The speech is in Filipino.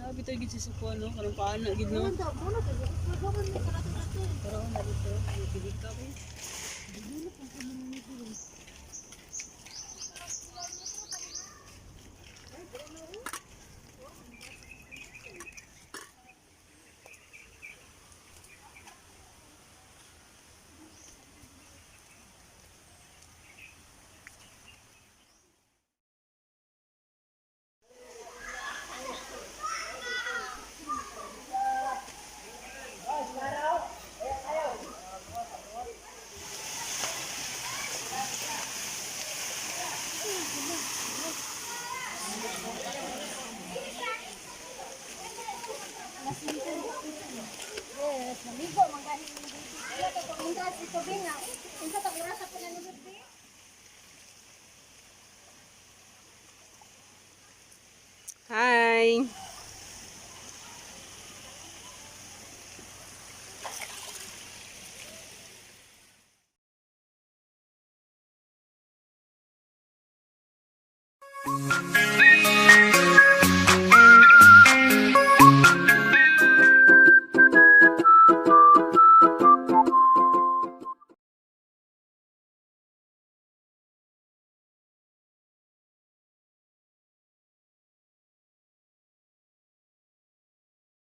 Abi tayo gid sa kuan no, kanang paana gid no. Pero na dito, pili ka ba? Yes, naligo man gani ni baby. Wala to pamunta sa tubig nga. Unsa ta oras pa na nugod be? Hi. Thank you.